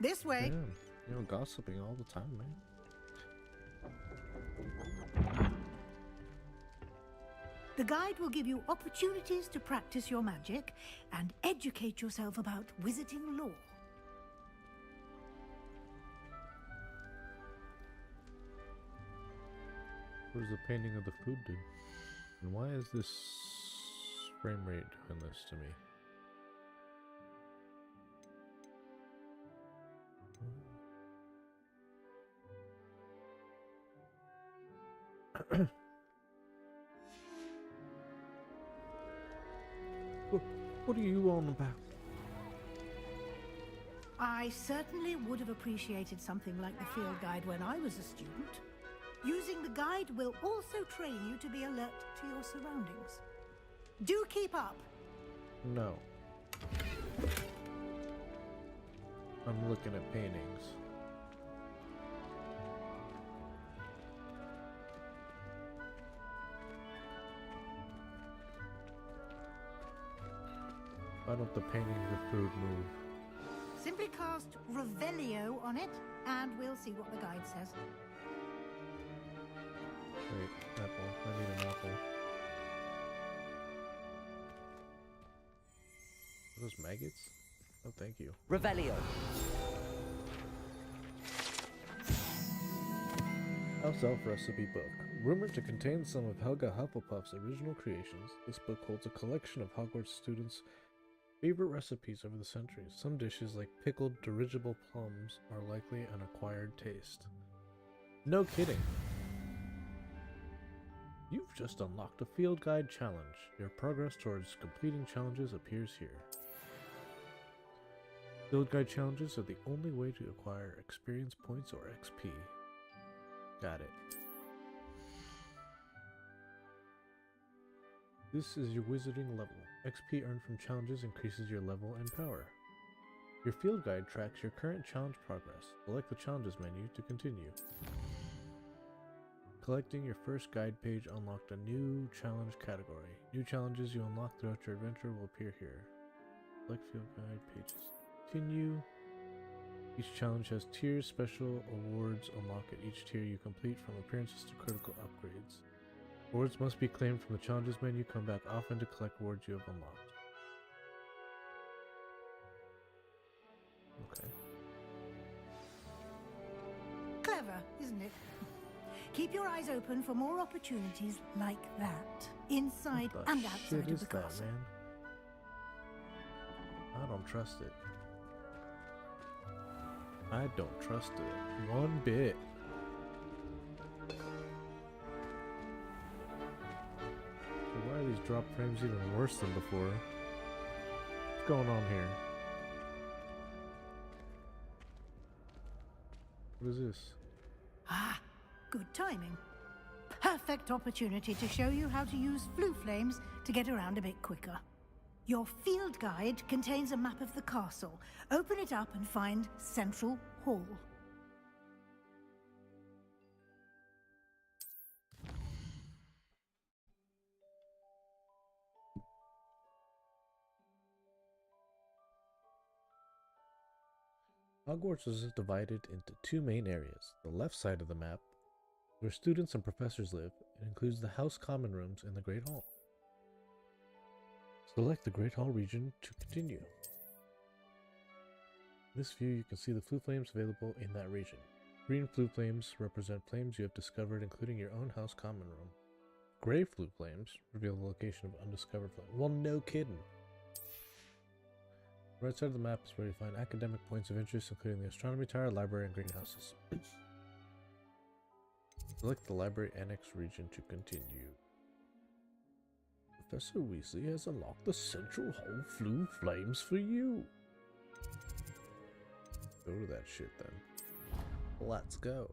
This way. Yeah, gossiping all the time, man. The guide will give you opportunities to practice your magic and educate yourself about wizarding lore. What does the painting of the food do? And why is this frame rate doing this to me? What are you on about? I certainly would have appreciated something like the field guide when I was a student. Using the guide will also train you to be alert to your surroundings. Do keep up. No. I'm looking at paintings. Why don't the paintings of food move? Simply cast Revelio on it, and we'll see what the guide says. Wait, apple. I need an apple. Are those maggots? Oh, thank you. Revelio. House Elf Recipe Book. Rumored to contain some of Helga Hufflepuff's original creations, this book holds a collection of Hogwarts students' favorite recipes over the centuries. Some dishes, like pickled dirigible plums, are likely an acquired taste. No kidding! You've just unlocked a field guide challenge. Your progress towards completing challenges appears here. Field guide challenges are the only way to acquire experience points or XP. Got it. This is your wizarding level. XP earned from challenges increases your level and power. Your field guide tracks your current challenge progress. Select the challenges menu to continue. Collecting your first guide page unlocked a new challenge category. New challenges you unlock throughout your adventure will appear here. Select field guide pages. Continue. Each challenge has tiers. Special awards unlock at each tier you complete, from appearances to critical upgrades. Rewards must be claimed from the challenges menu. Come back often to collect rewards you have unlocked. Okay. Clever, isn't it? Keep your eyes open for more opportunities like that, inside and outside of the castle. Man? I don't trust it. I don't trust it one bit. So why are these drop frames even worse than before? What's going on here? What is this? Ah, good timing. Perfect opportunity to show you how to use flue flames to get around a bit quicker. Your field guide contains a map of the castle. Open it up and find Central Hall. Hogwarts is divided into two main areas. The left side of the map, where students and professors live, it includes the House Common Rooms and the Great Hall. Select the Great Hall region to continue. In this view, you can see the flue flames available in that region. Green flue flames represent flames you have discovered, including your own House Common Room. Gray flue flames reveal the location of undiscovered flames. Well, no kidding. The right side of the map is where you find academic points of interest, including the Astronomy Tower, Library, and Greenhouses. Select the Library Annex region to continue. Professor Weasley has unlocked the Central Hall flue flames for you. Go to that shit then. Let's go.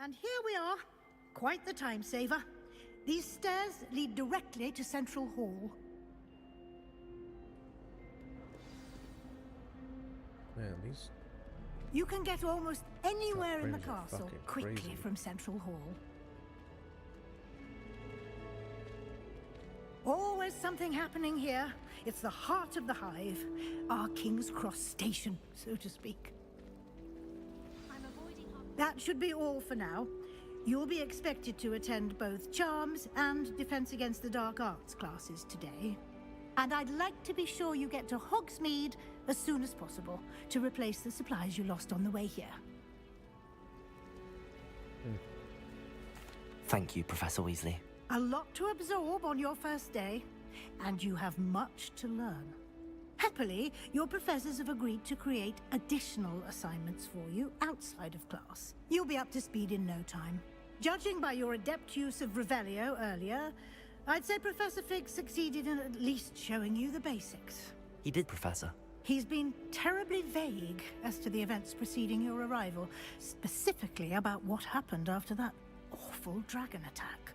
And here we are. Quite the time saver. These stairs lead directly to Central Hall. Man, these You can get almost anywhere in the frames are castle fucking quickly crazy. from Central Hall. Always something happening here. It's the heart of the hive, our King's Cross station, so to speak. That should be all for now. You'll be expected to attend both Charms and Defense Against the Dark Arts classes today. And I'd like to be sure you get to Hogsmeade as soon as possible to replace the supplies you lost on the way here. Thank you, Professor Weasley. A lot to absorb on your first day, and you have much to learn. Happily, your professors have agreed to create additional assignments for you outside of class. You'll be up to speed in no time. Judging by your adept use of Revelio earlier, I'd say Professor Fig succeeded in at least showing you the basics. He did, Professor. He's been terribly vague as to the events preceding your arrival, specifically about what happened after that awful dragon attack.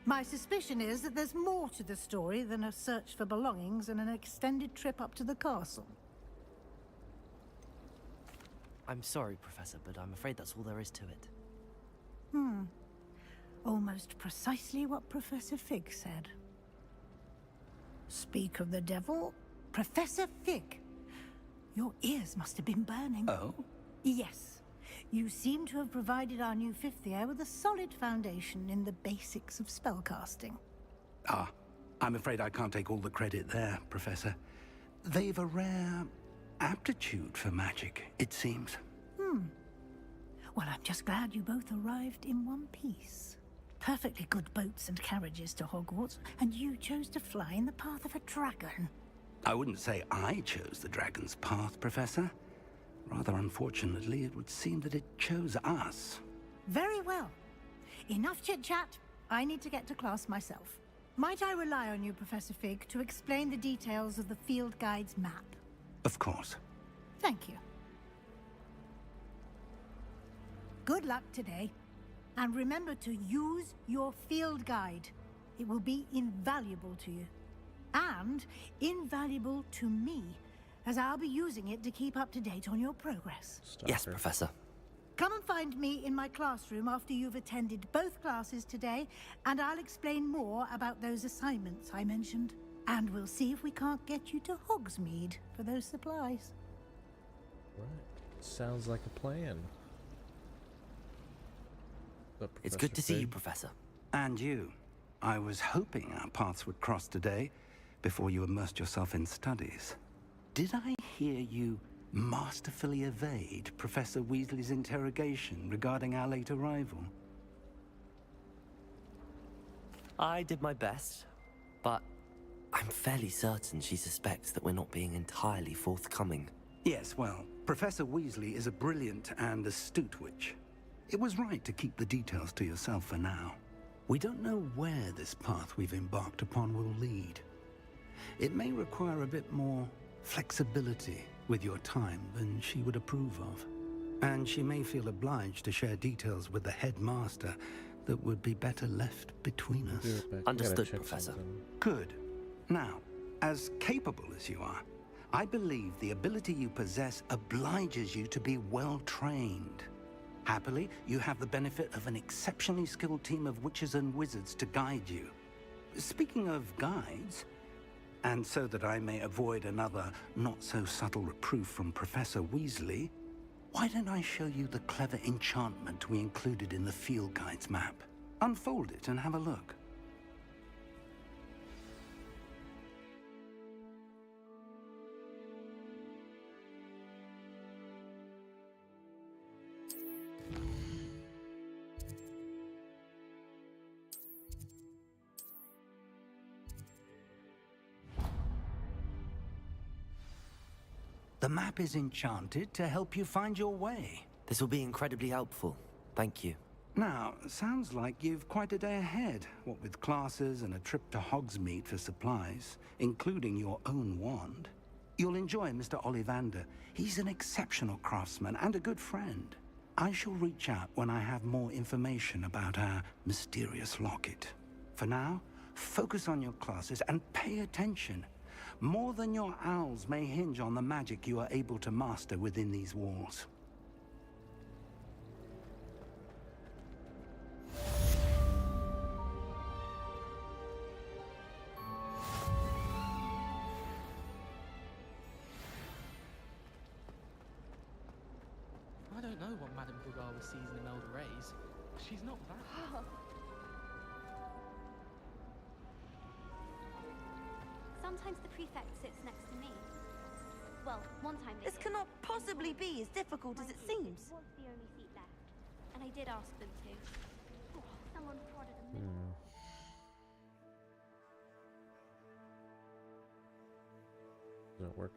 My suspicion is that there's more to the story than a search for belongings and an extended trip up to the castle. I'm sorry, Professor, but I'm afraid that's all there is to it. Almost precisely what Professor Fig said. Speak of the devil, Professor Fig. Your ears must have been burning. Oh? Yes. You seem to have provided our new fifth year with a solid foundation in the basics of spellcasting. Ah, I'm afraid I can't take all the credit there, Professor. They've a rare aptitude for magic, it seems. Well, I'm just glad you both arrived in one piece. Perfectly good boats and carriages to Hogwarts, and you chose to fly in the path of a dragon. I wouldn't say I chose the dragon's path, Professor. Rather unfortunately, it would seem that it chose us. Very well. Enough chit-chat. I need to get to class myself. Might I rely on you, Professor Fig, to explain the details of the field guide's map? Of course. Thank you. Good luck today. And remember to use your field guide. It will be invaluable to you. And invaluable to me, as I'll be using it to keep up to date on your progress. Yes, Professor. Come and find me in my classroom after you've attended both classes today, and I'll explain more about those assignments I mentioned. And we'll see if we can't get you to Hogsmeade for those supplies. Right. Sounds like a plan. What's up, It's Professor good to see you, Fig? Professor. And you. I was hoping our paths would cross today before you immersed yourself in studies. Did I hear you masterfully evade Professor Weasley's interrogation regarding our late arrival? I did my best, but I'm fairly certain she suspects that we're not being entirely forthcoming. Yes, well, Professor Weasley is a brilliant and astute witch. It was right to keep the details to yourself for now. We don't know where this path we've embarked upon will lead. It may require a bit more flexibility with your time than she would approve of. And she may feel obliged to share details with the headmaster that would be better left between Be us. right back. I gotta Understood, check Professor. something. Good. Now, as capable as you are, I believe the ability you possess obliges you to be well trained. Happily, you have the benefit of an exceptionally skilled team of witches and wizards to guide you. Speaking of guides, and so that I may avoid another not-so-subtle reproof from Professor Weasley, why don't I show you the clever enchantment we included in the field guide's map? Unfold it and have a look. The map is enchanted to help you find your way. This will be incredibly helpful. Thank you. Now, sounds like you've quite a day ahead, what with classes and a trip to Hogsmeade for supplies, including your own wand. You'll enjoy Mr. Ollivander. He's an exceptional craftsman and a good friend. I shall reach out when I have more information about our mysterious locket. For now, focus on your classes and pay attention. More than your owls may hinge on the magic you are able to master within these walls. know what Madame Bugawa sees in Imelda Reyes. She's not bad. Sometimes the prefect sits next to me. Well, one time they This did. cannot possibly be as difficult as it seems. It was the only seat left, and I did ask them to. Oh, someone prodded a minute. Not working.